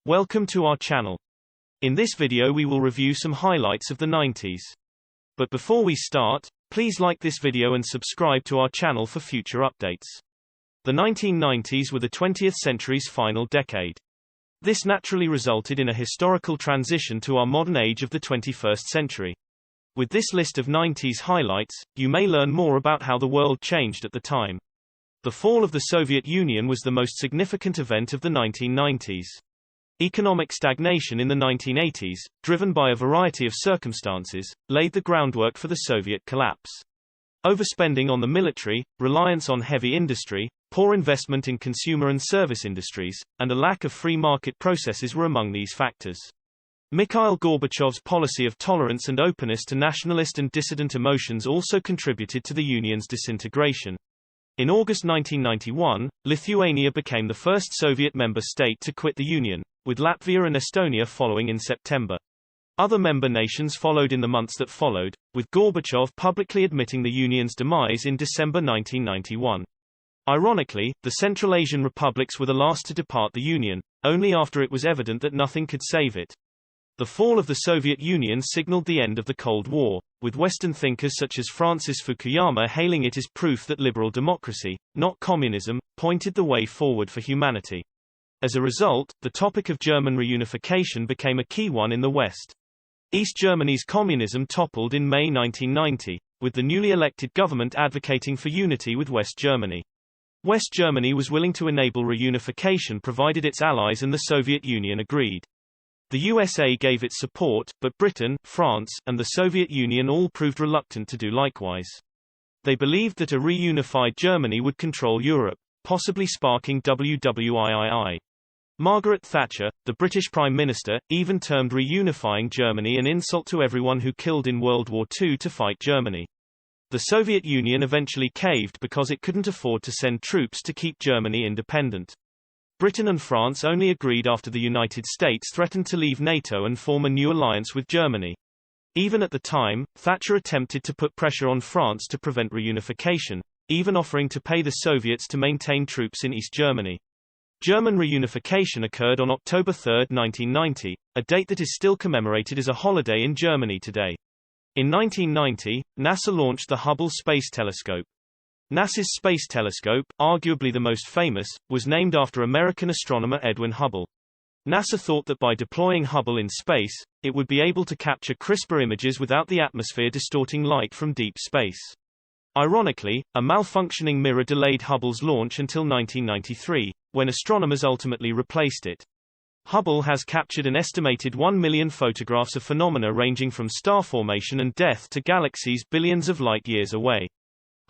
Welcome to our channel. In this video we will review some highlights of the 90s. But before we start, please like this video and subscribe to our channel for future updates. The 1990s were the 20th century's final decade. This naturally resulted in a historical transition to our modern age of the 21st century. With this list of 90s highlights, you may learn more about how the world changed at the time. The fall of the Soviet Union was the most significant event of the 1990s. Economic stagnation in the 1980s, driven by a variety of circumstances, laid the groundwork for the Soviet collapse. Overspending on the military, reliance on heavy industry, poor investment in consumer and service industries, and a lack of free market processes were among these factors. Mikhail Gorbachev's policy of tolerance and openness to nationalist and dissident emotions also contributed to the Union's disintegration. In August 1991, Lithuania became the first Soviet member state to quit the Union, with Latvia and Estonia following in September. Other member nations followed in the months that followed, with Gorbachev publicly admitting the Union's demise in December 1991. Ironically, the Central Asian republics were the last to depart the Union, only after it was evident that nothing could save it. The fall of the Soviet Union signaled the end of the Cold War, with Western thinkers such as Francis Fukuyama hailing it as proof that liberal democracy, not communism, pointed the way forward for humanity. As a result, the topic of German reunification became a key one in the West. East Germany's communism toppled in May 1990, with the newly elected government advocating for unity with West Germany. West Germany was willing to enable reunification provided its allies and the Soviet Union agreed. The USA gave its support, but Britain, France, and the Soviet Union all proved reluctant to do likewise. They believed that a reunified Germany would control Europe, possibly sparking WWII. Margaret Thatcher, the British Prime Minister, even termed reunifying Germany an insult to everyone who killed in World War II to fight Germany. The Soviet Union eventually caved because it couldn't afford to send troops to keep Germany independent. Britain and France only agreed after the United States threatened to leave NATO and form a new alliance with Germany. Even at the time, Thatcher attempted to put pressure on France to prevent reunification, even offering to pay the Soviets to maintain troops in East Germany. German reunification occurred on October 3, 1990, a date that is still commemorated as a holiday in Germany today. In 1990, NASA launched the Hubble Space Telescope. NASA's Space Telescope, arguably the most famous, was named after American astronomer Edwin Hubble. NASA thought that by deploying Hubble in space, it would be able to capture crisper images without the atmosphere distorting light from deep space. Ironically, a malfunctioning mirror delayed Hubble's launch until 1993, when astronomers ultimately replaced it. Hubble has captured an estimated 1 million photographs of phenomena ranging from star formation and death to galaxies billions of light-years away.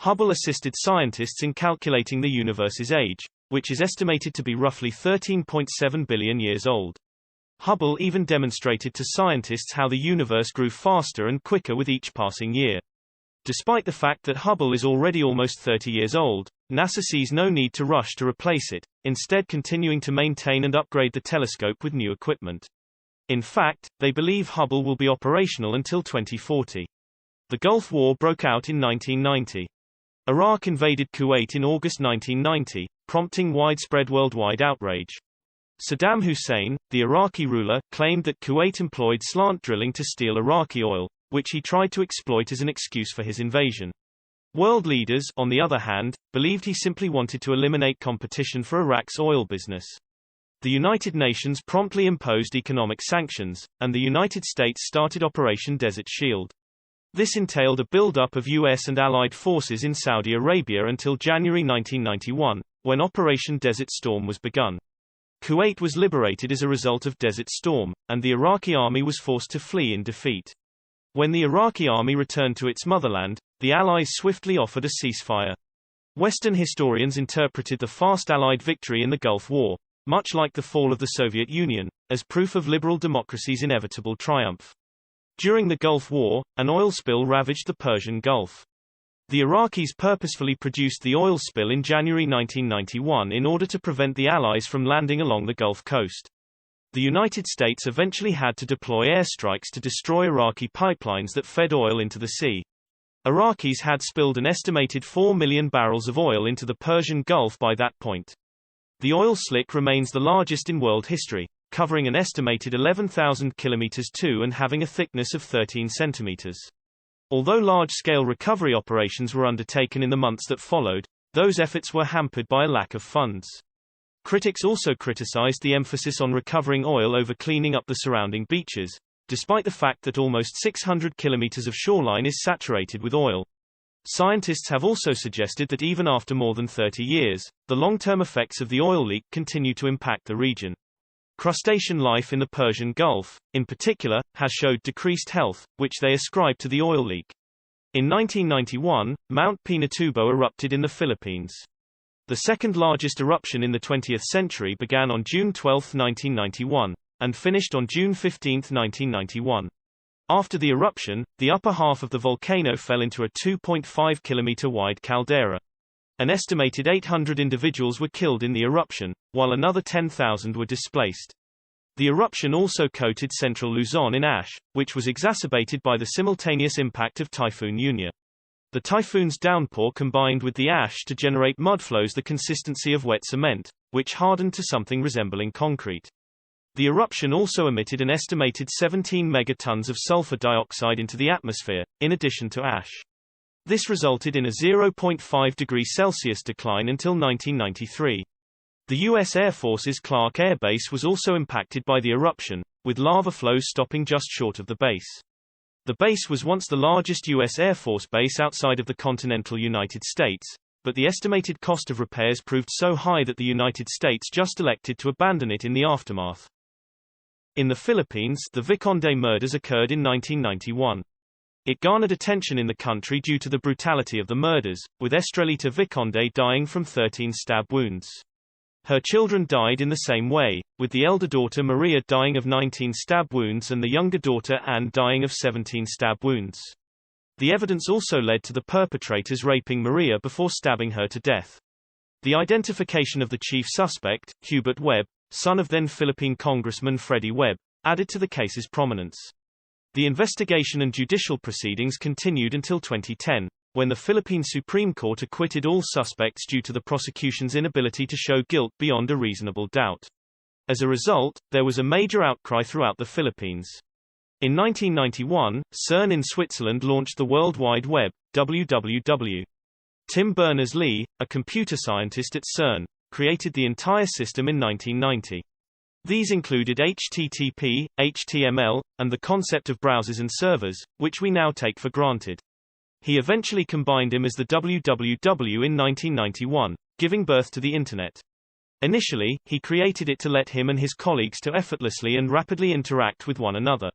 Hubble assisted scientists in calculating the universe's age, which is estimated to be roughly 13.7 billion years old. Hubble even demonstrated to scientists how the universe grew faster and quicker with each passing year. Despite the fact that Hubble is already almost 30 years old, NASA sees no need to rush to replace it, instead continuing to maintain and upgrade the telescope with new equipment. In fact, they believe Hubble will be operational until 2040. The Gulf War broke out in 1990. Iraq invaded Kuwait in August 1990, prompting widespread worldwide outrage. Saddam Hussein, the Iraqi ruler, claimed that Kuwait employed slant drilling to steal Iraqi oil, which he tried to exploit as an excuse for his invasion. World leaders, on the other hand, believed he simply wanted to eliminate competition for Iraq's oil business. The United Nations promptly imposed economic sanctions, and the United States started Operation Desert Shield. This entailed a build-up of U.S. and Allied forces in Saudi Arabia until January 1991, when Operation Desert Storm was begun. Kuwait was liberated as a result of Desert Storm, and the Iraqi army was forced to flee in defeat. When the Iraqi army returned to its motherland, the Allies swiftly offered a ceasefire. Western historians interpreted the fast Allied victory in the Gulf War, much like the fall of the Soviet Union, as proof of liberal democracy's inevitable triumph. During the Gulf War, an oil spill ravaged the Persian Gulf. The Iraqis purposefully produced the oil spill in January 1991 in order to prevent the Allies from landing along the Gulf Coast. The United States eventually had to deploy airstrikes to destroy Iraqi pipelines that fed oil into the sea. Iraqis had spilled an estimated 4 million barrels of oil into the Persian Gulf by that point. The oil slick remains the largest in world history, covering an estimated 11,000 kilometers and having a thickness of 13 centimeters. Although large-scale recovery operations were undertaken in the months that followed, those efforts were hampered by a lack of funds. Critics also criticized the emphasis on recovering oil over cleaning up the surrounding beaches, despite the fact that almost 600 kilometers of shoreline is saturated with oil. Scientists have also suggested that even after more than 30 years, the long-term effects of the oil leak continue to impact the region. Crustacean life in the Persian Gulf, in particular, has showed decreased health, which they ascribe to the oil leak. In 1991, Mount Pinatubo erupted in the Philippines. The second largest eruption in the 20th century began on June 12, 1991, and finished on June 15, 1991. After the eruption, the upper half of the volcano fell into a 2.5-kilometer-wide caldera. An estimated 800 individuals were killed in the eruption, while another 10,000 were displaced. The eruption also coated central Luzon in ash, which was exacerbated by the simultaneous impact of Typhoon Unia. The typhoon's downpour combined with the ash to generate mudflows the consistency of wet cement, which hardened to something resembling concrete. The eruption also emitted an estimated 17 megatons of sulfur dioxide into the atmosphere, in addition to ash. This resulted in a 0.5 degrees Celsius decline until 1993. The U.S. Air Force's Clark Air Base was also impacted by the eruption, with lava flows stopping just short of the base. The base was once the largest U.S. Air Force base outside of the continental United States, but the estimated cost of repairs proved so high that the United States just elected to abandon it in the aftermath. In the Philippines, the Viconde murders occurred in 1991. It garnered attention in the country due to the brutality of the murders, with Estrelita Viconde dying from 13 stab wounds. Her children died in the same way, with the elder daughter Maria dying of 19 stab wounds and the younger daughter Anne dying of 17 stab wounds. The evidence also led to the perpetrators raping Maria before stabbing her to death. The identification of the chief suspect, Hubert Webb, son of then Philippine Congressman Freddie Webb, added to the case's prominence. The investigation and judicial proceedings continued until 2010, when the Philippine Supreme Court acquitted all suspects due to the prosecution's inability to show guilt beyond a reasonable doubt. As a result, there was a major outcry throughout the Philippines. In 1991, CERN in Switzerland launched the World Wide Web, WWW. Tim Berners-Lee, a computer scientist at CERN, created the entire system in 1990. These included HTTP, HTML, and the concept of browsers and servers, which we now take for granted. He eventually combined them as the WWW in 1991, giving birth to the Internet. Initially, he created it to let him and his colleagues to effortlessly and rapidly interact with one another.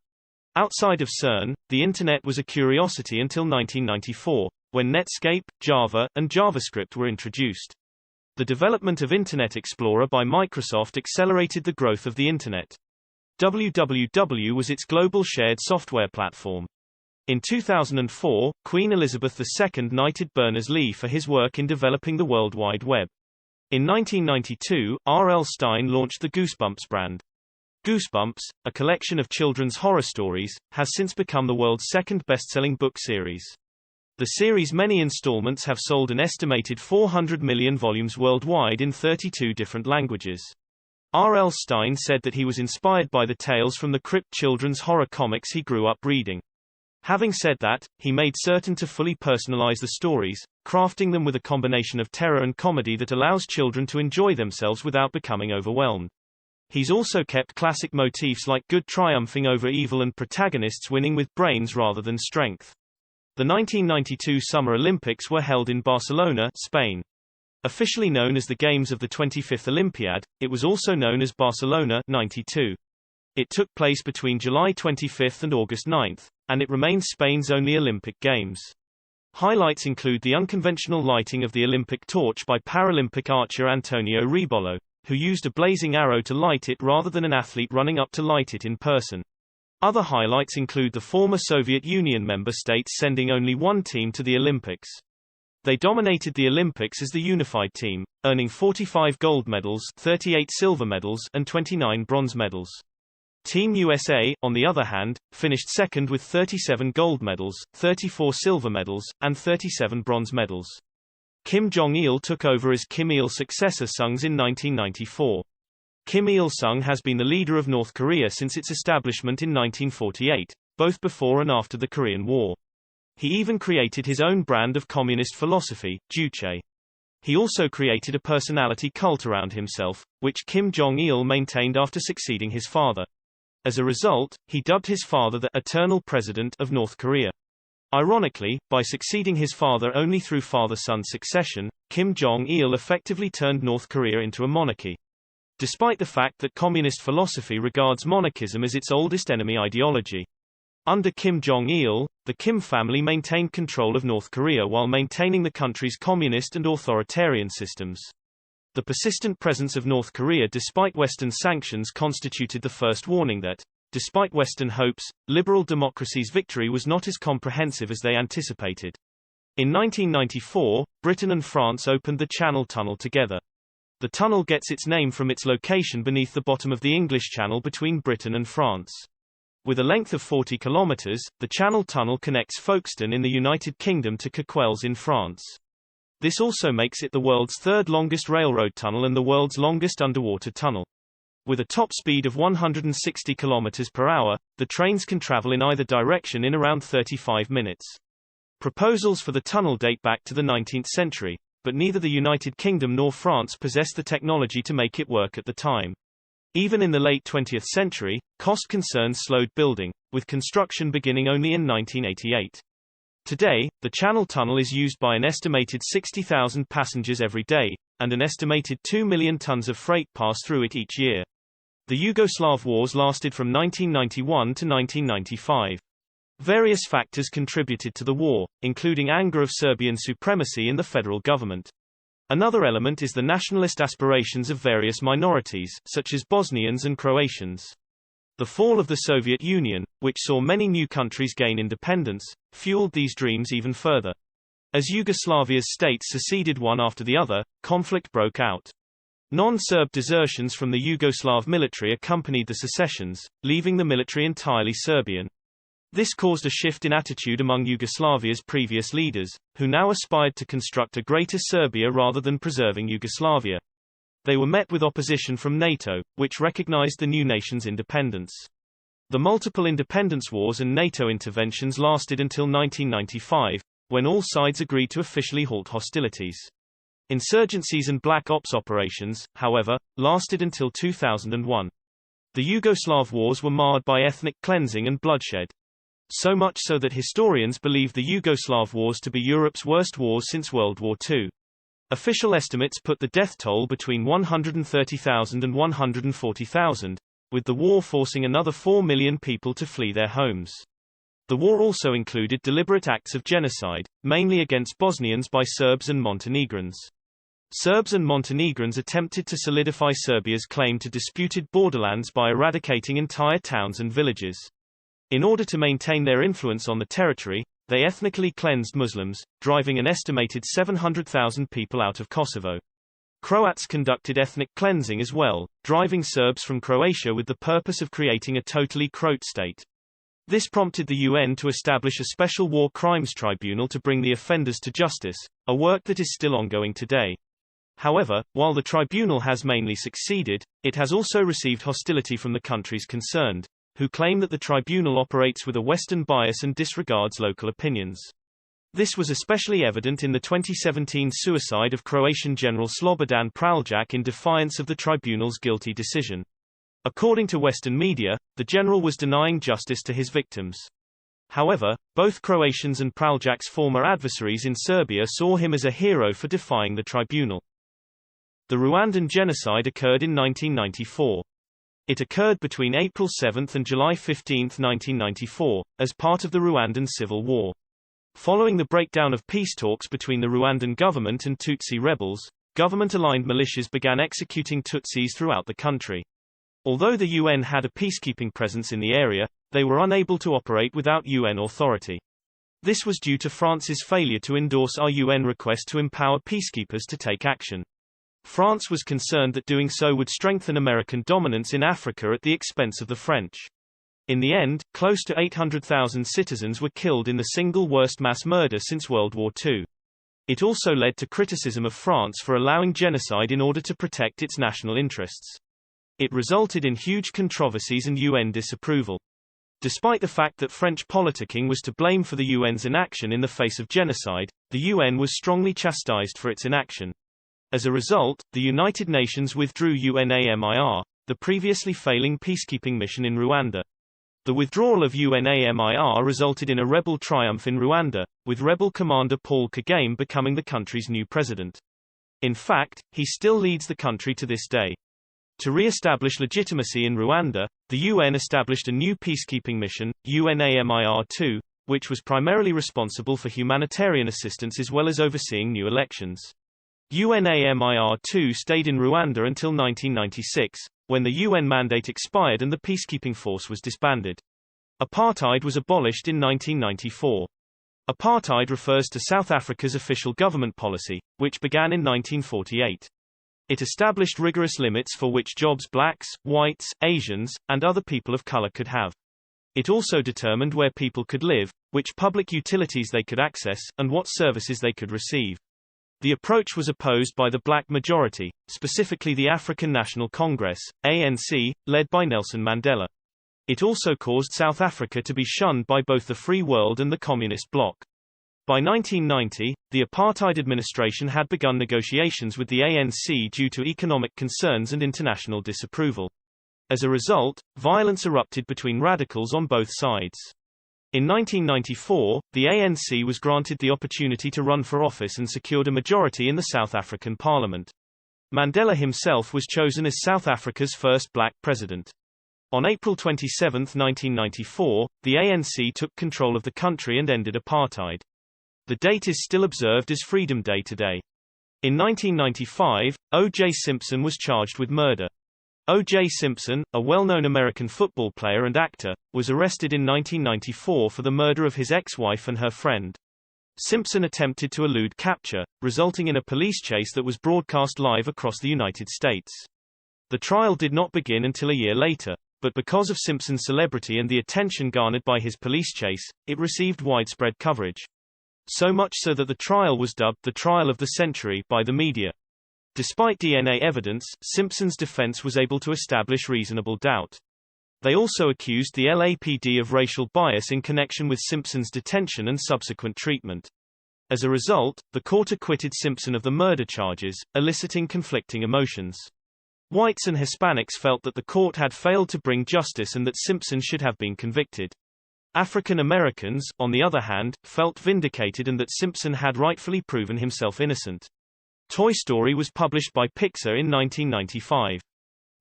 Outside of CERN, the Internet was a curiosity until 1994, when Netscape, Java, and JavaScript were introduced. The development of Internet Explorer by Microsoft accelerated the growth of the Internet. WWW was its global shared software platform. In 2004, Queen Elizabeth II knighted Berners-Lee for his work in developing the World Wide Web. In 1992, R.L. Stine launched the Goosebumps brand. Goosebumps, a collection of children's horror stories, has since become the world's second best-selling book series. The series' many installments have sold an estimated 400 million volumes worldwide in 32 different languages. R.L. Stine said that he was inspired by the tales from the Crypt children's horror comics he grew up reading. Having said that, he made certain to fully personalize the stories, crafting them with a combination of terror and comedy that allows children to enjoy themselves without becoming overwhelmed. He's also kept classic motifs like good triumphing over evil and protagonists winning with brains rather than strength. The 1992 Summer Olympics were held in Barcelona, Spain. Officially known as the Games of the 25th Olympiad, it was also known as Barcelona 92. It took place between July 25 and August 9, and it remains Spain's only Olympic Games. Highlights include the unconventional lighting of the Olympic torch by Paralympic archer Antonio Rebolo, who used a blazing arrow to light it rather than an athlete running up to light it in person. Other highlights include the former Soviet Union member states sending only one team to the Olympics. They dominated the Olympics as the unified team, earning 45 gold medals, 38 silver medals, and 29 bronze medals. Team USA, on the other hand, finished second with 37 gold medals, 34 silver medals, and 37 bronze medals. Kim Jong-il took over as Kim Il-sung's successor in 1994. Kim Il-sung has been the leader of North Korea since its establishment in 1948, both before and after the Korean War. He even created his own brand of communist philosophy, Juche. He also created a personality cult around himself, which Kim Jong-il maintained after succeeding his father. As a result, he dubbed his father the eternal president of North Korea. Ironically, by succeeding his father only through father-son succession, Kim Jong-il effectively turned North Korea into a monarchy. Despite the fact that communist philosophy regards monarchism as its oldest enemy ideology. Under Kim Jong-il, the Kim family maintained control of North Korea while maintaining the country's communist and authoritarian systems. The persistent presence of North Korea despite Western sanctions constituted the first warning that, despite Western hopes, liberal democracy's victory was not as comprehensive as they anticipated. In 1994, Britain and France opened the Channel Tunnel together. The tunnel gets its name from its location beneath the bottom of the English Channel between Britain and France. With a length of 40 kilometers, the Channel Tunnel connects Folkestone in the United Kingdom to Coquelles in France. This also makes it the world's third longest railroad tunnel and the world's longest underwater tunnel. With a top speed of 160 kilometers per hour, the trains can travel in either direction in around 35 minutes. Proposals for the tunnel date back to the 19th century, but neither the United Kingdom nor France possessed the technology to make it work at the time. Even in the late 20th century, cost concerns slowed building, with construction beginning only in 1988. Today, the Channel Tunnel is used by an estimated 60,000 passengers every day, and an estimated 2 million tons of freight pass through it each year. The Yugoslav wars lasted from 1991 to 1995. Various factors contributed to the war, including anger of Serbian supremacy in the federal government. Another element is the nationalist aspirations of various minorities, such as Bosnians and Croatians. The fall of the Soviet Union, which saw many new countries gain independence, fueled these dreams even further. As Yugoslavia's states seceded one after the other, conflict broke out. Non-Serb desertions from the Yugoslav military accompanied the secessions, leaving the military entirely Serbian. This caused a shift in attitude among Yugoslavia's previous leaders, who now aspired to construct a greater Serbia rather than preserving Yugoslavia. They were met with opposition from NATO, which recognized the new nation's independence. The multiple independence wars and NATO interventions lasted until 1995, when all sides agreed to officially halt hostilities. Insurgencies and black ops operations, however, lasted until 2001. The Yugoslav wars were marred by ethnic cleansing and bloodshed. So much so that historians believe the Yugoslav wars to be Europe's worst wars since World War II. Official estimates put the death toll between 130,000 and 140,000, with the war forcing another 4 million people to flee their homes. The war also included deliberate acts of genocide, mainly against Bosnians by Serbs and Montenegrins. Serbs and Montenegrins attempted to solidify Serbia's claim to disputed borderlands by eradicating entire towns and villages. In order to maintain their influence on the territory, they ethnically cleansed Muslims, driving an estimated 700,000 people out of Kosovo. Croats conducted ethnic cleansing as well, driving Serbs from Croatia with the purpose of creating a totally Croat state. This prompted the UN to establish a special war crimes tribunal to bring the offenders to justice, a work that is still ongoing today. However, while the tribunal has mainly succeeded, it has also received hostility from the countries concerned, who claim that the tribunal operates with a Western bias and disregards local opinions. This was especially evident in the 2017 suicide of Croatian General Slobodan Praljak in defiance of the tribunal's guilty decision. According to Western media, the general was denying justice to his victims. However, both Croatians and Praljak's former adversaries in Serbia saw him as a hero for defying the tribunal. The Rwandan genocide occurred in 1994. It occurred between April 7 and July 15, 1994, as part of the Rwandan Civil War. Following the breakdown of peace talks between the Rwandan government and Tutsi rebels, government-aligned militias began executing Tutsis throughout the country. Although the UN had a peacekeeping presence in the area, they were unable to operate without UN authority. This was due to France's failure to endorse our UN request to empower peacekeepers to take action. France was concerned that doing so would strengthen American dominance in Africa at the expense of the French. In the end, close to 800,000 citizens were killed in the single worst mass murder since World War II. It also led to criticism of France for allowing genocide in order to protect its national interests. It resulted in huge controversies and UN disapproval. Despite the fact that French politicking was to blame for the UN's inaction in the face of genocide, the UN was strongly chastised for its inaction. As a result, the United Nations withdrew UNAMIR, the previously failing peacekeeping mission in Rwanda. The withdrawal of UNAMIR resulted in a rebel triumph in Rwanda, with rebel commander Paul Kagame becoming the country's new president. In fact, he still leads the country to this day. To re-establish legitimacy in Rwanda, the UN established a new peacekeeping mission, UNAMIR-2, which was primarily responsible for humanitarian assistance as well as overseeing new elections. UNAMIR-2 stayed in Rwanda until 1996, when the UN mandate expired and the peacekeeping force was disbanded. Apartheid was abolished in 1994. Apartheid refers to South Africa's official government policy, which began in 1948. It established rigorous limits for which jobs blacks, whites, Asians, and other people of color could have. It also determined where people could live, which public utilities they could access, and what services they could receive. The approach was opposed by the black majority, specifically the African National Congress, ANC, led by Nelson Mandela. It also caused South Africa to be shunned by both the free world and the communist bloc. By 1990, the apartheid administration had begun negotiations with the ANC due to economic concerns and international disapproval. As a result, violence erupted between radicals on both sides. In 1994, the ANC was granted the opportunity to run for office and secured a majority in the South African parliament. Mandela himself was chosen as South Africa's first black president. On April 27, 1994, the ANC took control of the country and ended apartheid. The date is still observed as Freedom Day today. In 1995, O.J. Simpson was charged with murder. O.J. Simpson, a well-known American football player and actor, was arrested in 1994 for the murder of his ex-wife and her friend. Simpson attempted to elude capture, resulting in a police chase that was broadcast live across the United States. The trial did not begin until a year later, but because of Simpson's celebrity and the attention garnered by his police chase, it received widespread coverage. So much so that the trial was dubbed the trial of the century by the media. Despite DNA evidence, Simpson's defense was able to establish reasonable doubt. They also accused the LAPD of racial bias in connection with Simpson's detention and subsequent treatment. As a result, the court acquitted Simpson of the murder charges, eliciting conflicting emotions. Whites and Hispanics felt that the court had failed to bring justice and that Simpson should have been convicted. African Americans, on the other hand, felt vindicated and that Simpson had rightfully proven himself innocent. Toy Story was published by Pixar in 1995.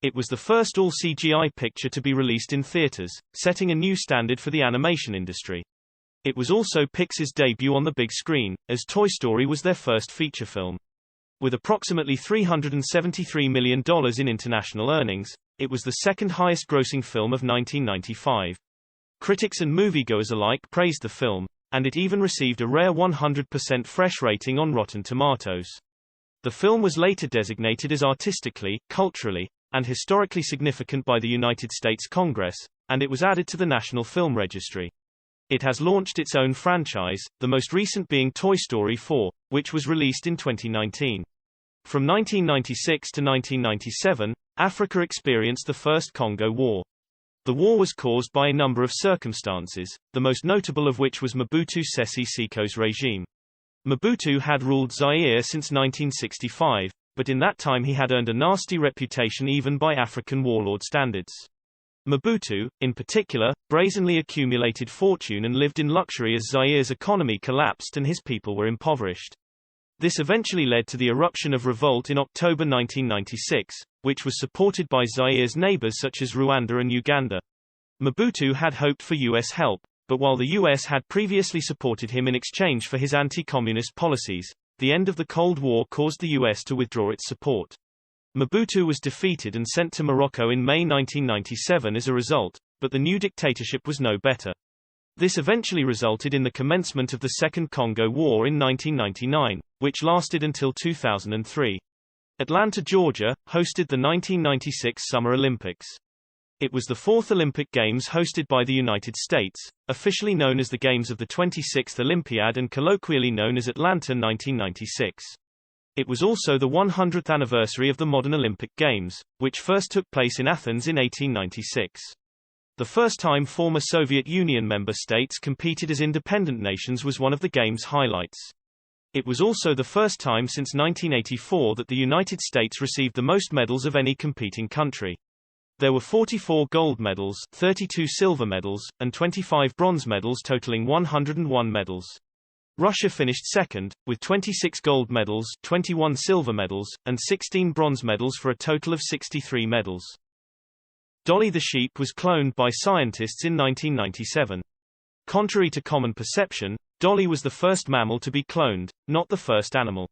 It was the first all-CGI picture to be released in theaters, setting a new standard for the animation industry. It was also Pixar's debut on the big screen, as Toy Story was their first feature film. With approximately $373 million in international earnings, it was the second highest-grossing film of 1995. Critics and moviegoers alike praised the film, and it even received a rare 100% fresh rating on Rotten Tomatoes. The film was later designated as artistically, culturally, and historically significant by the United States Congress, and it was added to the National Film Registry. It has launched its own franchise, the most recent being Toy Story 4, which was released in 2019. From 1996 to 1997, Africa experienced the First Congo War. The war was caused by a number of circumstances, the most notable of which was Mobutu Sese Seko's regime. Mobutu had ruled Zaire since 1965, but in that time he had earned a nasty reputation even by African warlord standards. Mobutu, in particular, brazenly accumulated fortune and lived in luxury as Zaire's economy collapsed and his people were impoverished. This eventually led to the eruption of revolt in October 1996, which was supported by Zaire's neighbors such as Rwanda and Uganda. Mobutu had hoped for U.S. help, but while the U.S. had previously supported him in exchange for his anti-communist policies, the end of the Cold War caused the U.S. to withdraw its support. Mobutu was defeated and sent to Morocco in May 1997 as a result, but the new dictatorship was no better. This eventually resulted in the commencement of the Second Congo War in 1999, which lasted until 2003. Atlanta, Georgia, hosted the 1996 Summer Olympics. It was the fourth Olympic Games hosted by the United States, officially known as the Games of the 26th Olympiad and colloquially known as Atlanta 1996. It was also the 100th anniversary of the modern Olympic Games, which first took place in Athens in 1896. The first time former Soviet Union member states competed as independent nations was one of the Games' highlights. It was also the first time since 1984 that the United States received the most medals of any competing country. There were 44 gold medals, 32 silver medals, and 25 bronze medals totaling 101 medals. Russia finished second, with 26 gold medals, 21 silver medals, and 16 bronze medals for a total of 63 medals. Dolly the sheep was cloned by scientists in 1997. Contrary to common perception, Dolly was the first mammal to be cloned, not the first animal.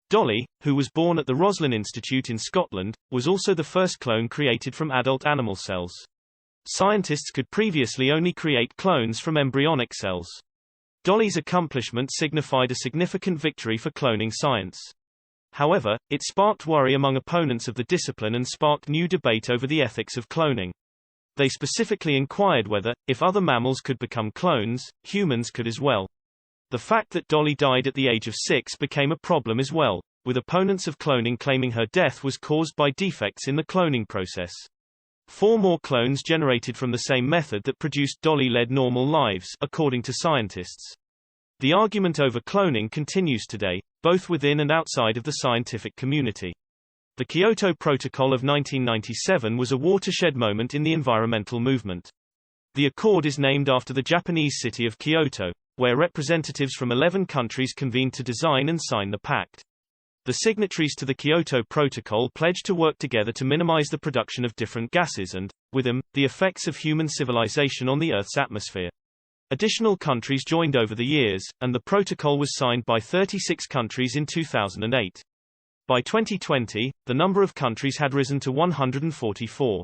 Dolly, who was born at the Roslin Institute in Scotland, was also the first clone created from adult animal cells. Scientists could previously only create clones from embryonic cells. Dolly's accomplishment signified a significant victory for cloning science. However, it sparked worry among opponents of the discipline and sparked new debate over the ethics of cloning. They specifically inquired whether, if other mammals could become clones, humans could as well. The fact that Dolly died at the age of 6 became a problem as well, with opponents of cloning claiming her death was caused by defects in the cloning process. 4 more clones generated from the same method that produced Dolly led normal lives, according to scientists. The argument over cloning continues today, both within and outside of the scientific community. The Kyoto Protocol of 1997 was a watershed moment in the environmental movement. The accord is named after the Japanese city of Kyoto, where representatives from 11 countries convened to design and sign the pact. The signatories to the Kyoto Protocol pledged to work together to minimize the production of different gases and, with them, the effects of human civilization on the Earth's atmosphere. Additional countries joined over the years, and the protocol was signed by 36 countries in 2008. By 2020, the number of countries had risen to 144.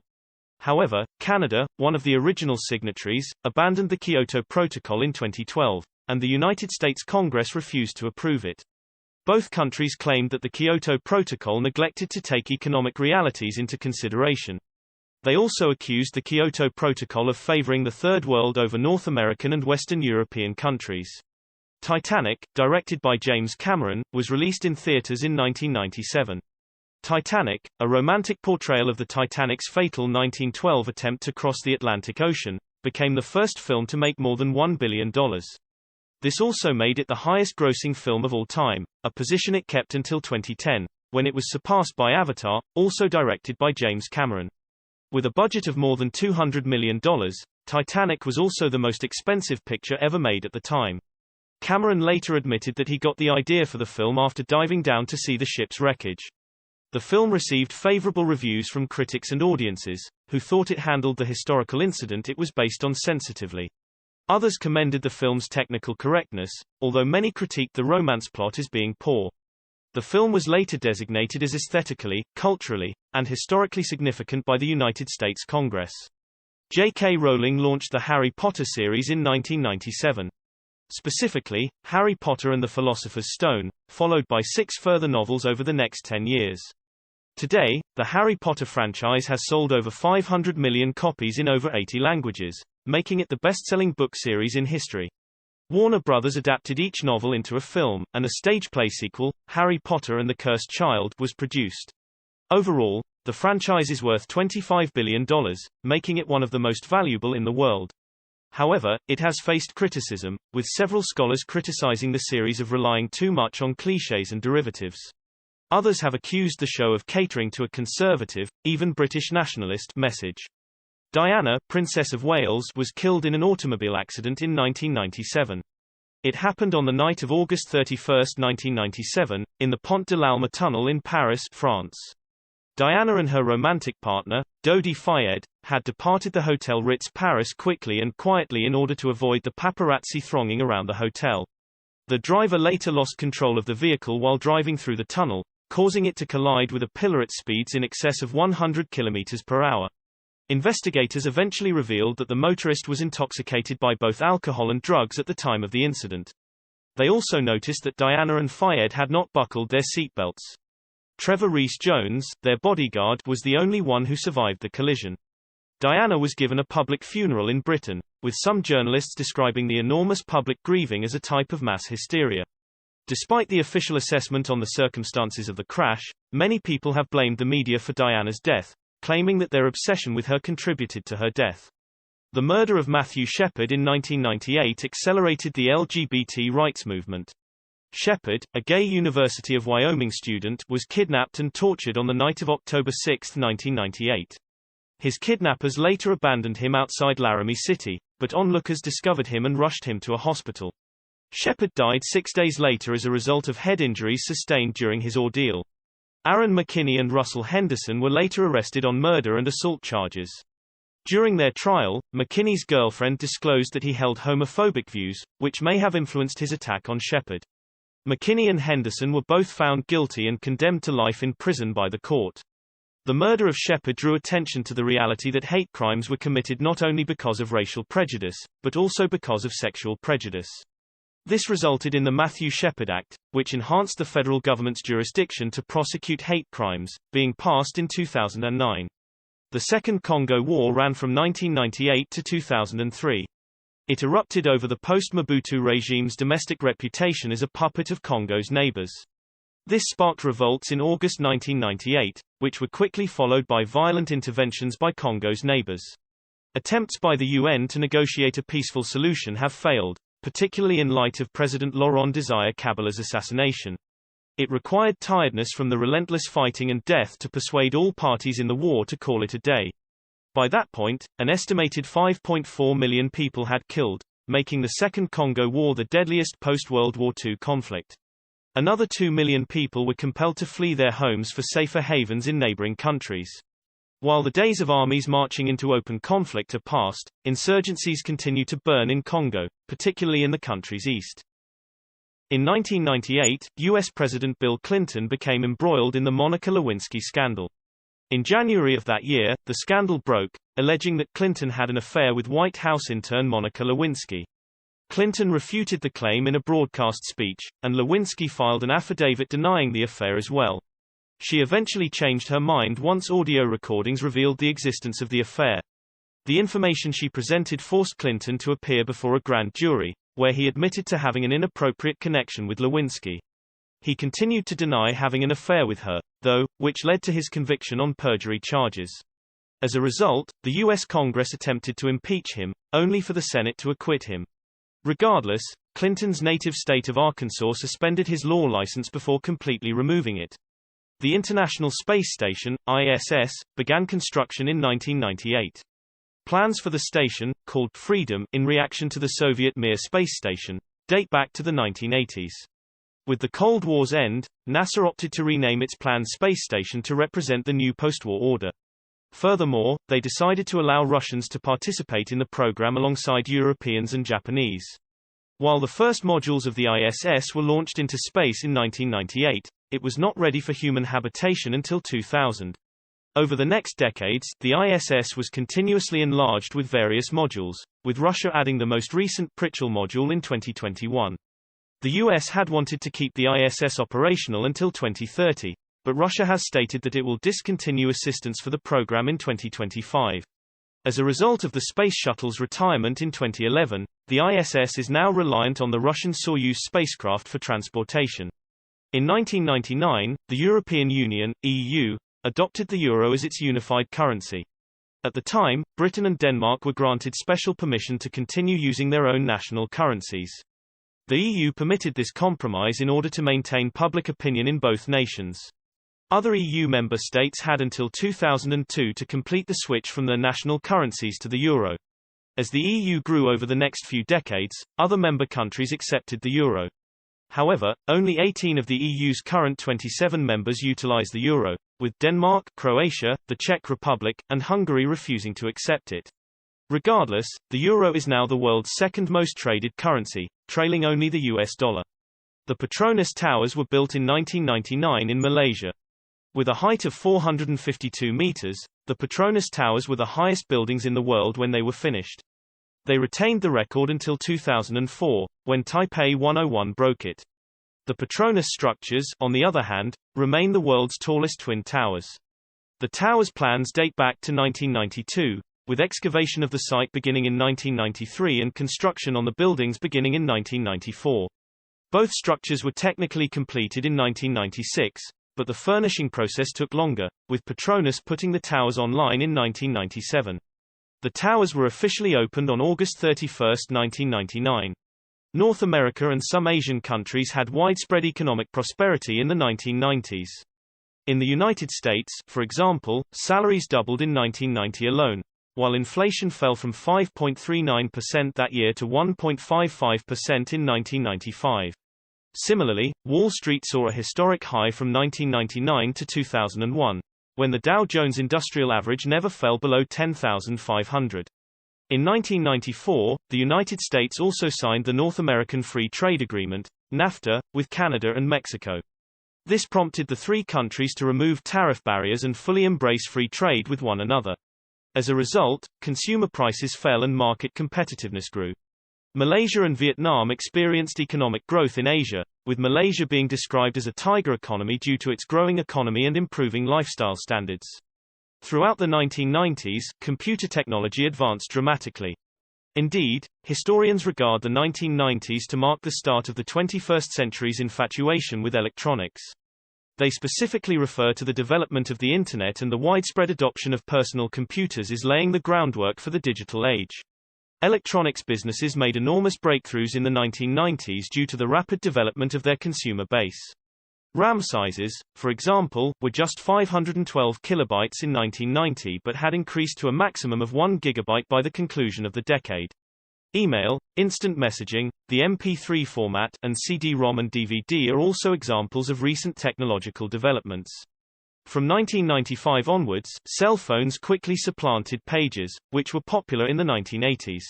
However, Canada, one of the original signatories, abandoned the Kyoto Protocol in 2012, and the United States Congress refused to approve it. Both countries claimed that the Kyoto Protocol neglected to take economic realities into consideration. They also accused the Kyoto Protocol of favoring the Third World over North American and Western European countries. Titanic, directed by James Cameron, was released in theaters in 1997. Titanic, a romantic portrayal of the Titanic's fatal 1912 attempt to cross the Atlantic Ocean, became the first film to make more than $1 billion. This also made it the highest-grossing film of all time, a position it kept until 2010, when it was surpassed by Avatar, also directed by James Cameron. With a budget of more than $200 million, Titanic was also the most expensive picture ever made at the time. Cameron later admitted that he got the idea for the film after diving down to see the ship's wreckage. The film received favorable reviews from critics and audiences, who thought it handled the historical incident it was based on sensitively. Others commended the film's technical correctness, although many critiqued the romance plot as being poor. The film was later designated as aesthetically, culturally, and historically significant by the United States Congress. J.K. Rowling launched the Harry Potter series in 1997. Specifically, Harry Potter and the Philosopher's Stone, followed by 6 further novels over the next 10 years. Today, the Harry Potter franchise has sold over 500 million copies in over 80 languages, making it the best-selling book series in history. Warner Brothers adapted each novel into a film, and a stage play sequel, Harry Potter and the Cursed Child, was produced. Overall, the franchise is worth $25 billion, making it one of the most valuable in the world. However, it has faced criticism, with several scholars criticizing the series of relying too much on clichés and derivatives. Others have accused the show of catering to a conservative, even British nationalist, message. Diana, Princess of Wales, was killed in an automobile accident in 1997. It happened on the night of August 31, 1997, in the Pont de l'Alma tunnel in Paris, France. Diana and her romantic partner, Dodi Fayed, had departed the Hotel Ritz Paris quickly and quietly in order to avoid the paparazzi thronging around the hotel. The driver later lost control of the vehicle while driving through the tunnel, causing it to collide with a pillar at speeds in excess of 100 km per hour. Investigators eventually revealed that the motorist was intoxicated by both alcohol and drugs at the time of the incident. They also noticed that Diana and Fayed had not buckled their seatbelts. Trevor Rees-Jones, their bodyguard, was the only one who survived the collision. Diana was given a public funeral in Britain, with some journalists describing the enormous public grieving as a type of mass hysteria. Despite the official assessment on the circumstances of the crash, many people have blamed the media for Diana's death, claiming that their obsession with her contributed to her death. The murder of Matthew Shepard in 1998 accelerated the LGBT rights movement. Shepard, a gay University of Wyoming student, was kidnapped and tortured on the night of October 6, 1998. His kidnappers later abandoned him outside Laramie City, but onlookers discovered him and rushed him to a hospital. Shepard died 6 days later as a result of head injuries sustained during his ordeal. Aaron McKinney and Russell Henderson were later arrested on murder and assault charges. During their trial, McKinney's girlfriend disclosed that he held homophobic views, which may have influenced his attack on Shepard. McKinney and Henderson were both found guilty and condemned to life in prison by the court. The murder of Shepard drew attention to the reality that hate crimes were committed not only because of racial prejudice, but also because of sexual prejudice. This resulted in the Matthew Shepard Act, which enhanced the federal government's jurisdiction to prosecute hate crimes, being passed in 2009. The Second Congo War ran from 1998 to 2003. It erupted over the post-Mobutu regime's domestic reputation as a puppet of Congo's neighbors. This sparked revolts in August 1998, which were quickly followed by violent interventions by Congo's neighbors. Attempts by the UN to negotiate a peaceful solution have failed, particularly in light of President Laurent Desire Kabila's assassination. It required tiredness from the relentless fighting and death to persuade all parties in the war to call it a day. By that point, an estimated 5.4 million people had killed, making the Second Congo War the deadliest post-World War II conflict. Another 2 million people were compelled to flee their homes for safer havens in neighboring countries. While the days of armies marching into open conflict are past, insurgencies continue to burn in Congo, particularly in the country's east. In 1998, U.S. President Bill Clinton became embroiled in the Monica Lewinsky scandal. In January of that year, the scandal broke, alleging that Clinton had an affair with White House intern Monica Lewinsky. Clinton refuted the claim in a broadcast speech, and Lewinsky filed an affidavit denying the affair as well. She eventually changed her mind once audio recordings revealed the existence of the affair. The information she presented forced Clinton to appear before a grand jury, where he admitted to having an inappropriate connection with Lewinsky. He continued to deny having an affair with her, though, which led to his conviction on perjury charges. As a result, the U.S. Congress attempted to impeach him, only for the Senate to acquit him. Regardless, Clinton's native state of Arkansas suspended his law license before completely removing it. The International Space Station, ISS, began construction in 1998. Plans for the station, called Freedom in reaction to the Soviet Mir space station, date back to the 1980s. With the Cold War's end, NASA opted to rename its planned space station to represent the new post-war order. Furthermore, they decided to allow Russians to participate in the program alongside Europeans and Japanese. While the first modules of the ISS were launched into space in 1998, it was not ready for human habitation until 2000. Over the next decades, the ISS was continuously enlarged with various modules, with Russia adding the most recent Pritchel module in 2021. The US had wanted to keep the ISS operational until 2030, but Russia has stated that it will discontinue assistance for the program in 2025. As a result of the Space Shuttle's retirement in 2011, the ISS is now reliant on the Russian Soyuz spacecraft for transportation. In 1999, the European Union, EU, adopted the euro as its unified currency. At the time, Britain and Denmark were granted special permission to continue using their own national currencies. The EU permitted this compromise in order to maintain public opinion in both nations. Other EU member states had until 2002 to complete the switch from their national currencies to the euro. As the EU grew over the next few decades, other member countries accepted the euro. However, only 18 of the EU's current 27 members utilize the euro, with Denmark, Croatia, the Czech Republic, and Hungary refusing to accept it. Regardless, the euro is now the world's second most traded currency, trailing only the US dollar. The Petronas Towers were built in 1999 in Malaysia. With a height of 452 meters, the Petronas Towers were the highest buildings in the world when they were finished. They retained the record until 2004, when Taipei 101 broke it. The Petronas structures, on the other hand, remain the world's tallest twin towers. The tower's plans date back to 1992, with excavation of the site beginning in 1993 and construction on the buildings beginning in 1994. Both structures were technically completed in 1996, but the furnishing process took longer, with Petronas putting the towers online in 1997. The towers were officially opened on August 31, 1999. North America and some Asian countries had widespread economic prosperity in the 1990s. In the United States, for example, salaries doubled in 1990 alone, while inflation fell from 5.39% that year to 1.55% in 1995. Similarly, Wall Street saw a historic high from 1999 to 2001, when the Dow Jones Industrial Average never fell below 10,500. In 1994, the United States also signed the North American Free Trade Agreement, NAFTA, with Canada and Mexico. This prompted the three countries to remove tariff barriers and fully embrace free trade with one another. As a result, consumer prices fell and market competitiveness grew. Malaysia and Vietnam experienced economic growth in Asia, with Malaysia being described as a tiger economy due to its growing economy and improving lifestyle standards. Throughout the 1990s, computer technology advanced dramatically. Indeed, historians regard the 1990s to mark the start of the 21st century's infatuation with electronics. They specifically refer to the development of the Internet, and the widespread adoption of personal computers is laying the groundwork for the digital age. Electronics businesses made enormous breakthroughs in the 1990s due to the rapid development of their consumer base. RAM sizes, for example, were just 512 kilobytes in 1990 but had increased to a maximum of 1 gigabyte by the conclusion of the decade. Email, instant messaging, the MP3 format, and CD-ROM and DVD are also examples of recent technological developments. From 1995 onwards, cell phones quickly supplanted pagers, which were popular in the 1980s.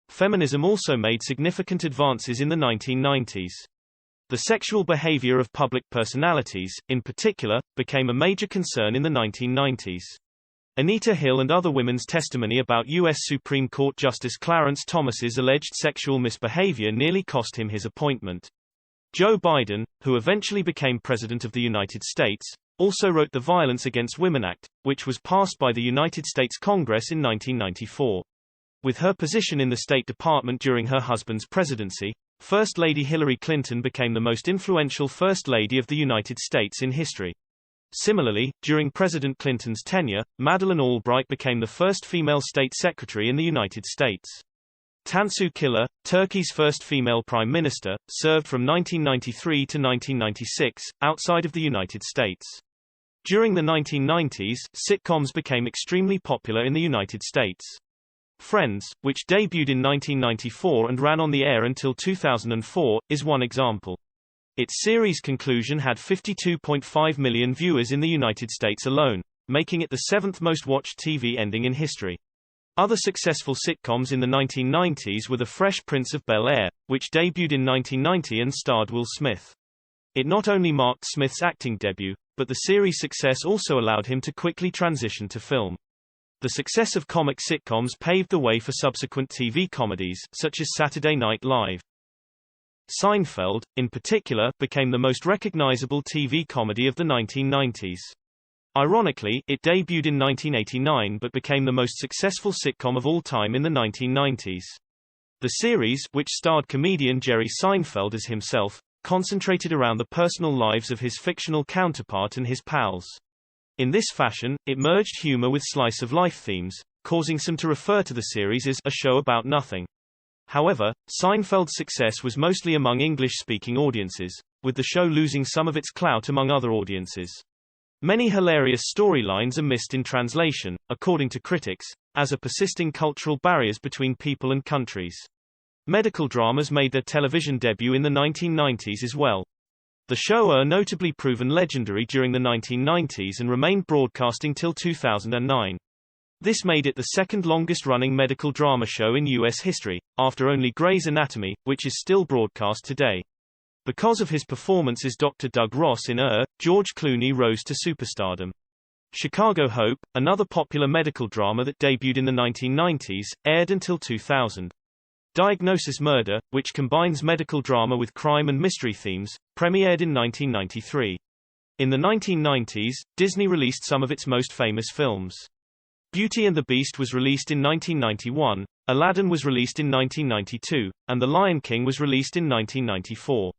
Feminism also made significant advances in the 1990s. The sexual behavior of public personalities, in particular, became a major concern in the 1990s. Anita Hill and other women's testimony about U.S. Supreme Court Justice Clarence Thomas's alleged sexual misbehavior nearly cost him his appointment. Joe Biden, who eventually became President of the United States, also wrote the Violence Against Women Act, which was passed by the United States Congress in 1994. With her position in the State Department during her husband's presidency, First Lady Hillary Clinton became the most influential First Lady of the United States in history. Similarly, during President Clinton's tenure, Madeleine Albright became the first female state secretary in the United States. Tansu Çiller, Turkey's first female prime minister, served from 1993 to 1996, outside of the United States. During the 1990s, sitcoms became extremely popular in the United States. Friends, which debuted in 1994 and ran on the air until 2004, is one example. Its series conclusion had 52.5 million viewers in the United States alone, making it the seventh most watched TV ending in history. Other successful sitcoms in the 1990s were The Fresh Prince of Bel-Air, which debuted in 1990 and starred Will Smith. It not only marked Smith's acting debut, but the series' success also allowed him to quickly transition to film. The success of comic sitcoms paved the way for subsequent TV comedies, such as Saturday Night Live. Seinfeld, in particular, became the most recognizable TV comedy of the 1990s. Ironically, it debuted in 1989 but became the most successful sitcom of all time in the 1990s. The series, which starred comedian Jerry Seinfeld as himself, concentrated around the personal lives of his fictional counterpart and his pals. In this fashion, it merged humor with slice-of-life themes, causing some to refer to the series as a show about nothing. However, Seinfeld's success was mostly among English-speaking audiences, with the show losing some of its clout among other audiences. Many hilarious storylines are missed in translation, according to critics, as are persisting cultural barriers between people and countries. Medical dramas made their television debut in the 1990s as well. The show are notably proven legendary during the 1990s and remained broadcasting till 2009. This made it the second longest-running medical drama show in U.S. history, after only Grey's Anatomy, which is still broadcast today. Because of his performance as Dr. Doug Ross in George Clooney rose to superstardom. Chicago Hope, another popular medical drama that debuted in the 1990s, aired until 2000. Diagnosis Murder, which combines medical drama with crime and mystery themes, premiered in 1993. In the 1990s, Disney released some of its most famous films. Beauty and the Beast was released in 1991, Aladdin was released in 1992, and The Lion King was released in 1994.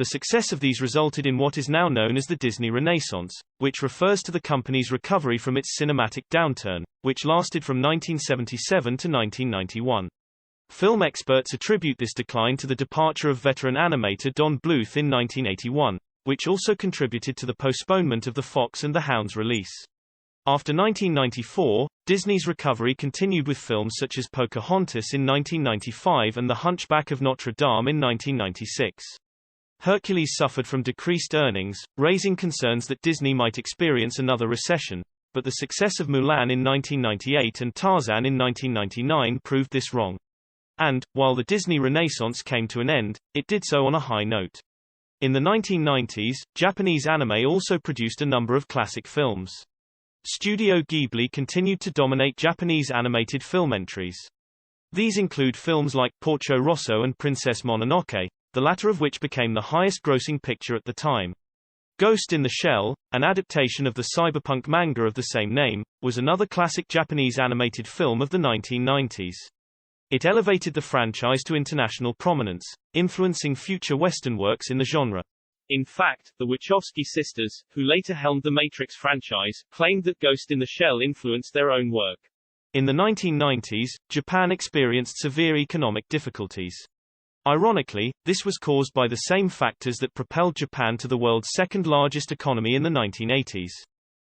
The success of these resulted in what is now known as the Disney Renaissance, which refers to the company's recovery from its cinematic downturn, which lasted from 1977 to 1991. Film experts attribute this decline to the departure of veteran animator Don Bluth in 1981, which also contributed to the postponement of the Fox and the Hound's release. After 1994, Disney's recovery continued with films such as Pocahontas in 1995 and The Hunchback of Notre Dame in 1996. Hercules suffered from decreased earnings, raising concerns that Disney might experience another recession, but the success of Mulan in 1998 and Tarzan in 1999 proved this wrong. And, while the Disney Renaissance came to an end, it did so on a high note. In the 1990s, Japanese anime also produced a number of classic films. Studio Ghibli continued to dominate Japanese animated film entries. These include films like Porco Rosso and Princess Mononoke, the latter of which became the highest-grossing picture at the time. Ghost in the Shell, an adaptation of the cyberpunk manga of the same name, was another classic Japanese animated film of the 1990s. It elevated the franchise to international prominence, influencing future Western works in the genre. In fact, the Wachowski sisters, who later helmed the Matrix franchise, claimed that Ghost in the Shell influenced their own work. In the 1990s, Japan experienced severe economic difficulties. Ironically, this was caused by the same factors that propelled Japan to the world's second-largest economy in the 1980s.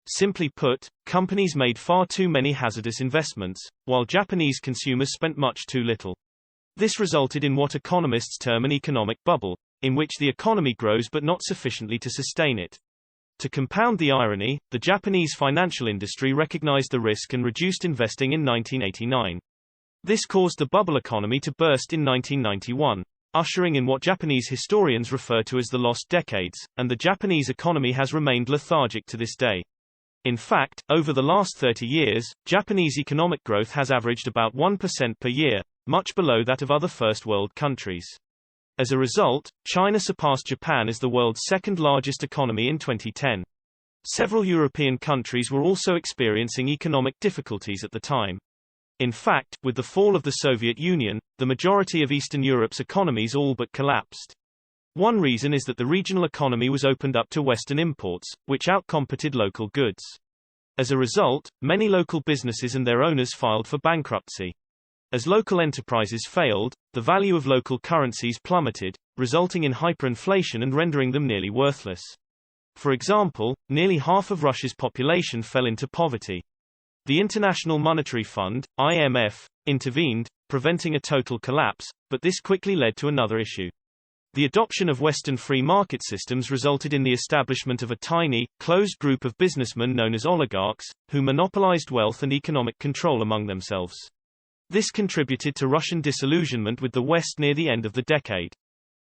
Simply put, companies made far too many hazardous investments, while Japanese consumers spent much too little. This resulted in what economists term an economic bubble, in which the economy grows but not sufficiently to sustain it. To compound the irony, the Japanese financial industry recognized the risk and reduced investing in 1989. This caused the bubble economy to burst in 1991, ushering in what Japanese historians refer to as the lost decades, and the Japanese economy has remained lethargic to this day. In fact, over the last 30 years, Japanese economic growth has averaged about 1% per year, much below that of other first-world countries. As a result, China surpassed Japan as the world's second-largest economy in 2010. Several European countries were also experiencing economic difficulties at the time. In fact, with the fall of the Soviet Union, the majority of Eastern Europe's economies all but collapsed. One reason is that the regional economy was opened up to Western imports, which outcompeted local goods. As a result, many local businesses and their owners filed for bankruptcy. As local enterprises failed, the value of local currencies plummeted, resulting in hyperinflation and rendering them nearly worthless. For example, nearly half of Russia's population fell into poverty. The International Monetary Fund, IMF, intervened, preventing a total collapse, but this quickly led to another issue. The adoption of Western free market systems resulted in the establishment of a tiny, closed group of businessmen known as oligarchs, who monopolized wealth and economic control among themselves. This contributed to Russian disillusionment with the West near the end of the decade.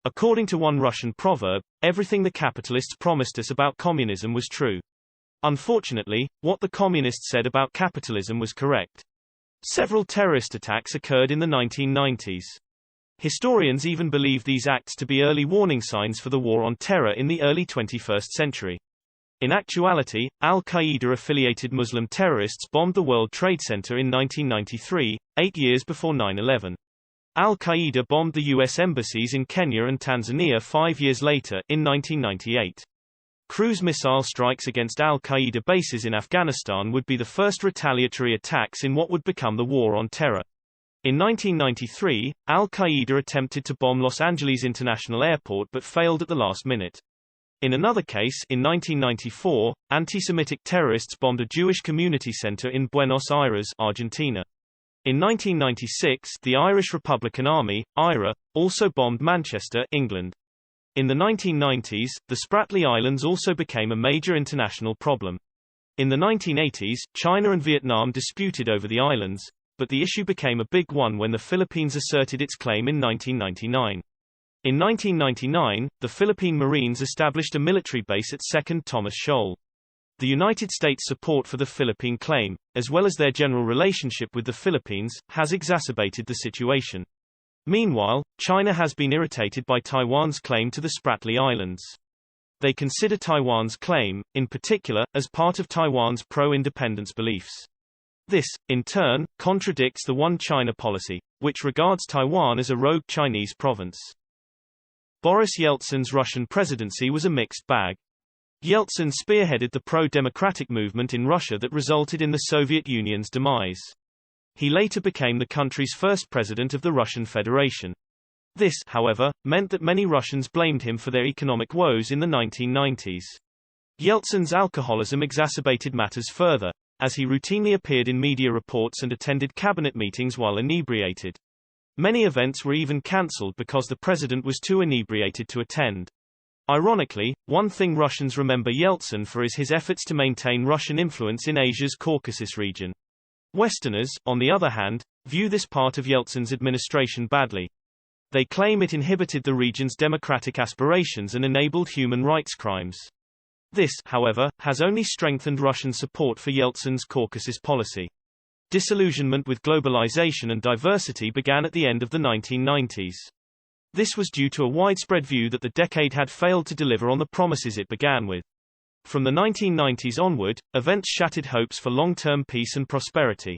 According to one Russian proverb, everything the capitalists promised us about communism was true. Unfortunately, what the communists said about capitalism was correct. Several terrorist attacks occurred in the 1990s. Historians even believe these acts to be early warning signs for the war on terror in the early 21st century. In actuality, Al-Qaeda-affiliated Muslim terrorists bombed the World Trade Center in 1993, 8 years before 9/11. Al-Qaeda bombed the U.S. embassies in Kenya and Tanzania 5 years later, in 1998. Cruise missile strikes against Al-Qaeda bases in Afghanistan would be the first retaliatory attacks in what would become the War on Terror. In 1993, Al-Qaeda attempted to bomb Los Angeles International Airport but failed at the last minute. In another case, in 1994, anti-Semitic terrorists bombed a Jewish community center in Buenos Aires, Argentina. In 1996, the Irish Republican Army, IRA, also bombed Manchester, England. In the 1990s, the Spratly Islands also became a major international problem. In the 1980s, China and Vietnam disputed over the islands, but the issue became a big one when the Philippines asserted its claim in 1999. In 1999, the Philippine Marines established a military base at 2nd Thomas Shoal. The United States' support for the Philippine claim, as well as their general relationship with the Philippines, has exacerbated the situation. Meanwhile, China has been irritated by Taiwan's claim to the Spratly Islands. They consider Taiwan's claim, in particular, as part of Taiwan's pro-independence beliefs. This, in turn, contradicts the One China policy, which regards Taiwan as a rogue Chinese province. Boris Yeltsin's Russian presidency was a mixed bag. Yeltsin spearheaded the pro-democratic movement in Russia that resulted in the Soviet Union's demise. He later became the country's first president of the Russian Federation. This, however, meant that many Russians blamed him for their economic woes in the 1990s. Yeltsin's alcoholism exacerbated matters further, as he routinely appeared in media reports and attended cabinet meetings while inebriated. Many events were even cancelled because the president was too inebriated to attend. Ironically, one thing Russians remember Yeltsin for is his efforts to maintain Russian influence in Asia's Caucasus region. Westerners, on the other hand, view this part of Yeltsin's administration badly. They claim it inhibited the region's democratic aspirations and enabled human rights crimes. This, however, has only strengthened Russian support for Yeltsin's Caucasus policy. Disillusionment with globalization and diversity began at the end of the 1990s. This was due to a widespread view that the decade had failed to deliver on the promises it began with. From the 1990s onward, events shattered hopes for long-term peace and prosperity.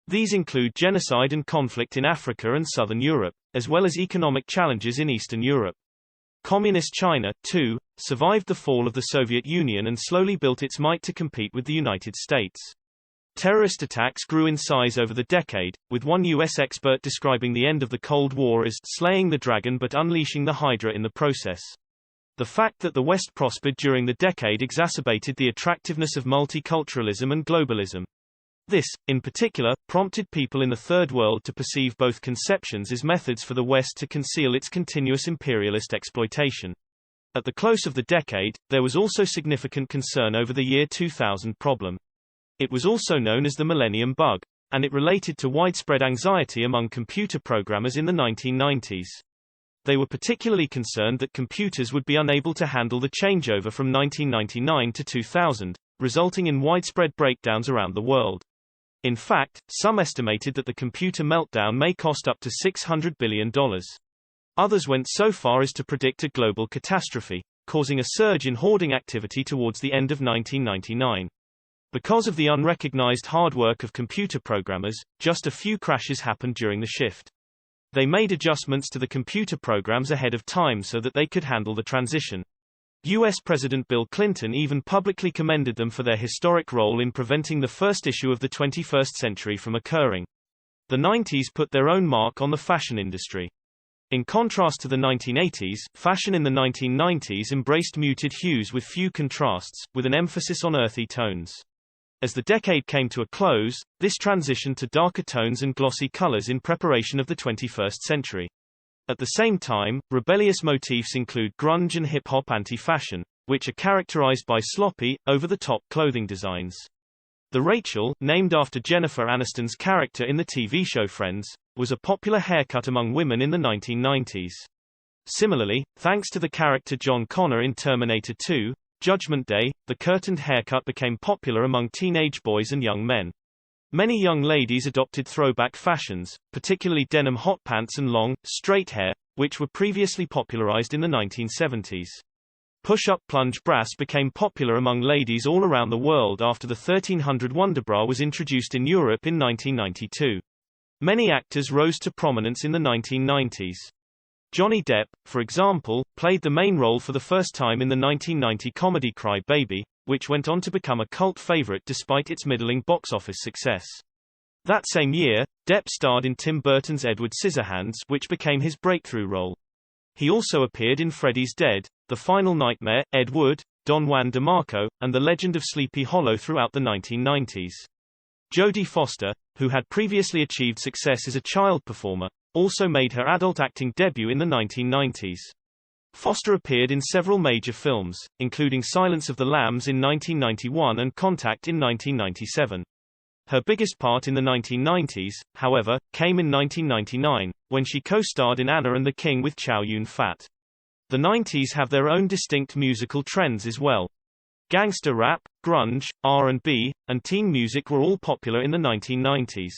These include genocide and conflict in Africa and southern Europe, as well as economic challenges in Eastern Europe. Communist China, too, survived the fall of the Soviet Union and slowly built its might to compete with the United States. Terrorist attacks grew in size over the decade, with one U.S. expert describing the end of the Cold War as slaying the dragon but unleashing the Hydra in the process. The fact that the West prospered during the decade exacerbated the attractiveness of multiculturalism and globalism. This, in particular, prompted people in the Third World to perceive both conceptions as methods for the West to conceal its continuous imperialist exploitation. At the close of the decade, there was also significant concern over the year 2000 problem. It was also known as the Millennium Bug, and it related to widespread anxiety among computer programmers in the 1990s. They were particularly concerned that computers would be unable to handle the changeover from 1999 to 2000, resulting in widespread breakdowns around the world. In fact, some estimated that the computer meltdown may cost up to $600 billion. Others went so far as to predict a global catastrophe, causing a surge in hoarding activity towards the end of 1999. Because of the unrecognized hard work of computer programmers, just a few crashes happened during the shift. They made adjustments to the computer programs ahead of time so that they could handle the transition. U.S. President Bill Clinton even publicly commended them for their historic role in preventing the first issue of the 21st century from occurring. The 90s put their own mark on the fashion industry. In contrast to the 1980s, fashion in the 1990s embraced muted hues with few contrasts, with an emphasis on earthy tones. As the decade came to a close, this transitioned to darker tones and glossy colors in preparation of the 21st century. At the same time, rebellious motifs include grunge and hip-hop anti-fashion, which are characterized by sloppy, over-the-top clothing designs. The Rachel, named after Jennifer Aniston's character in the TV show Friends, was a popular haircut among women in the 1990s. Similarly, thanks to the character John Connor in Terminator 2, Judgment Day, the curtained haircut became popular among teenage boys and young men. Many young ladies adopted throwback fashions, particularly denim hot pants and long, straight hair, which were previously popularized in the 1970s. Push-up plunge bras became popular among ladies all around the world after the 1300 Wonder Bra was introduced in Europe in 1992. Many actors rose to prominence in the 1990s. Johnny Depp, for example, played the main role for the first time in the 1990 comedy Cry Baby, which went on to become a cult favorite despite its middling box office success. That same year, Depp starred in Tim Burton's Edward Scissorhands, which became his breakthrough role. He also appeared in Freddy's Dead, The Final Nightmare, Ed Wood, Don Juan DeMarco, and The Legend of Sleepy Hollow throughout the 1990s. Jodie Foster, who had previously achieved success as a child performer, also made her adult acting debut in the 1990s. Foster appeared in several major films, including Silence of the Lambs in 1991 and Contact in 1997. Her biggest part in the 1990s, however, came in 1999, when she co-starred in Anna and the King with Chow Yun-fat. The 90s have their own distinct musical trends as well. Gangster rap, grunge, R&B, and teen music were all popular in the 1990s.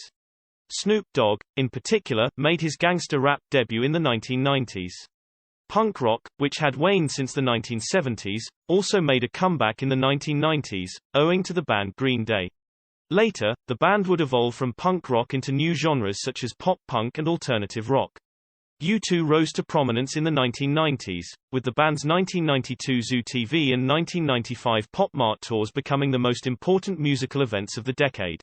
Snoop Dogg, in particular, made his gangster rap debut in the 1990s. Punk rock, which had waned since the 1970s, also made a comeback in the 1990s, owing to the band Green Day. Later, the band would evolve from punk rock into new genres such as pop punk and alternative rock. U2 rose to prominence in the 1990s, with the band's 1992 Zoo TV and 1995 Pop Mart tours becoming the most important musical events of the decade.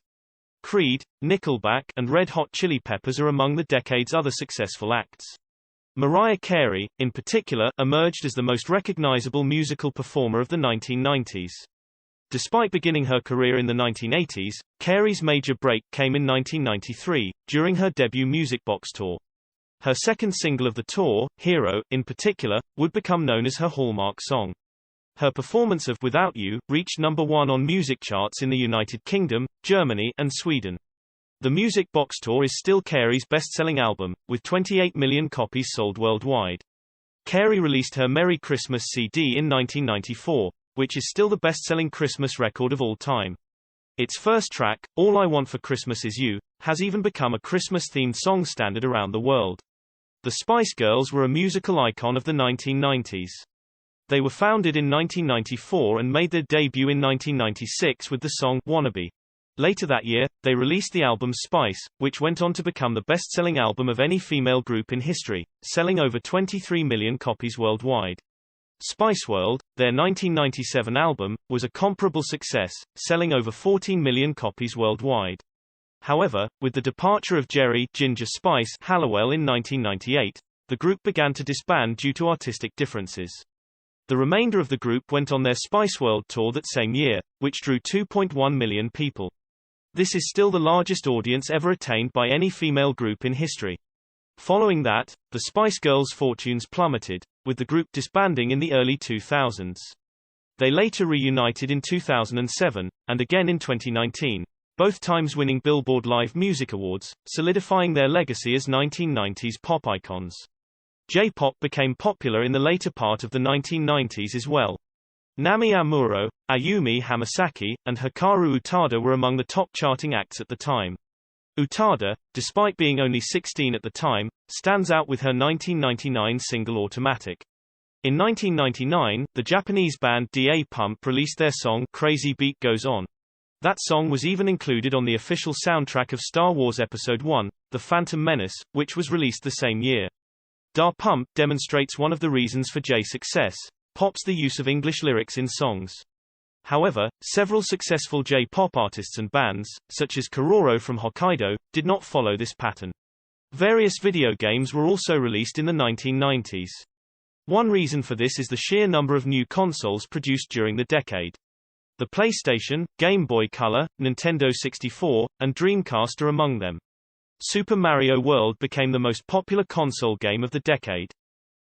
Creed, Nickelback, and Red Hot Chili Peppers are among the decade's other successful acts. Mariah Carey, in particular, emerged as the most recognizable musical performer of the 1990s. Despite beginning her career in the 1980s, Carey's major break came in 1993, during her debut Music Box tour. Her second single of the tour, Hero, in particular, would become known as her hallmark song. Her performance of Without You reached number 1 on music charts in the United Kingdom, Germany, and Sweden. The Music Box Tour is still Carey's best-selling album, with 28 million copies sold worldwide. Carey released her Merry Christmas CD in 1994, which is still the best-selling Christmas record of all time. Its first track, All I Want for Christmas Is You, has even become a Christmas-themed song standard around the world. The Spice Girls were a musical icon of the 1990s. They were founded in 1994 and made their debut in 1996 with the song Wannabe. Later that year, they released the album Spice, which went on to become the best-selling album of any female group in history, selling over 23 million copies worldwide. Spice World, their 1997 album, was a comparable success, selling over 14 million copies worldwide. However, with the departure of Jerry Ginger Spice Halliwell in 1998, the group began to disband due to artistic differences. The remainder of the group went on their Spice World tour that same year, which drew 2.1 million people. This is still the largest audience ever attained by any female group in history. Following that, the Spice Girls' fortunes plummeted, with the group disbanding in the early 2000s. They later reunited in 2007, and again in 2019, both times winning Billboard Live Music Awards, solidifying their legacy as 1990s pop icons. J-pop became popular in the later part of the 1990s as well. Nami Amuro, Ayumi Hamasaki, and Hikaru Utada were among the top charting acts at the time. Utada, despite being only 16 at the time, stands out with her 1999 single Automatic. In 1999, the Japanese band Da Pump released their song Crazy Beat Goes On. That song was even included on the official soundtrack of Star Wars Episode I, The Phantom Menace, which was released the same year. Da Pump demonstrates one of the reasons for J's success: pop's the use of English lyrics in songs. However, several successful J-pop artists and bands, such as Kororo from Hokkaido, did not follow this pattern. Various video games were also released in the 1990s. One reason for this is the sheer number of new consoles produced during the decade. The PlayStation, Game Boy Color, Nintendo 64, and Dreamcast are among them. Super Mario World became the most popular console game of the decade.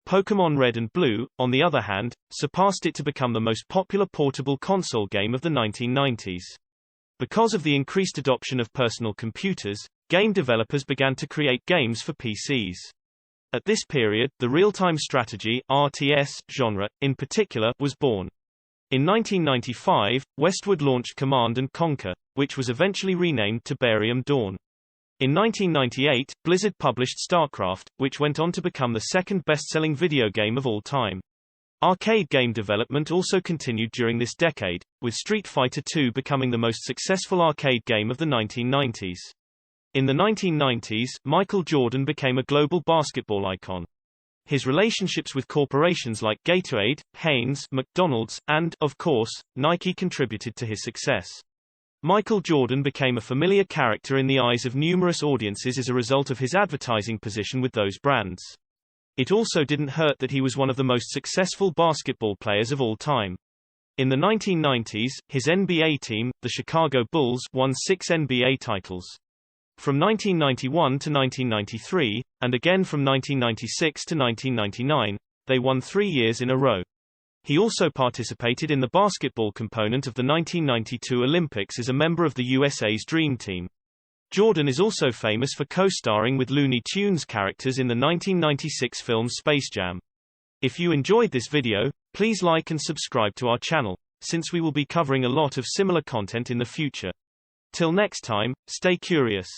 Pokémon Red and Blue, on the other hand, surpassed it to become the most popular portable console game of the 1990s. Because of the increased adoption of personal computers, game developers began to create games for PCs. At this period, the real-time strategy (RTS) genre, in particular, was born. In 1995, Westwood launched Command & Conquer, which was eventually renamed to Barium Dawn. In 1998, Blizzard published StarCraft, which went on to become the second best-selling video game of all time. Arcade game development also continued during this decade, with Street Fighter II becoming the most successful arcade game of the 1990s. In the 1990s, Michael Jordan became a global basketball icon. His relationships with corporations like Gatorade, Heinz, McDonald's, and, of course, Nike contributed to his success. Michael Jordan became a familiar character in the eyes of numerous audiences as a result of his advertising position with those brands. It also didn't hurt that he was one of the most successful basketball players of all time. In the 1990s, his NBA team, the Chicago Bulls, won 6 NBA titles. From 1991 to 1993, and again from 1996 to 1999, they won 3 years in a row. He also participated in the basketball component of the 1992 Olympics as a member of the USA's Dream Team. Jordan is also famous for co-starring with Looney Tunes characters in the 1996 film Space Jam. If you enjoyed this video, please like and subscribe to our channel, since we will be covering a lot of similar content in the future. Till next time, stay curious.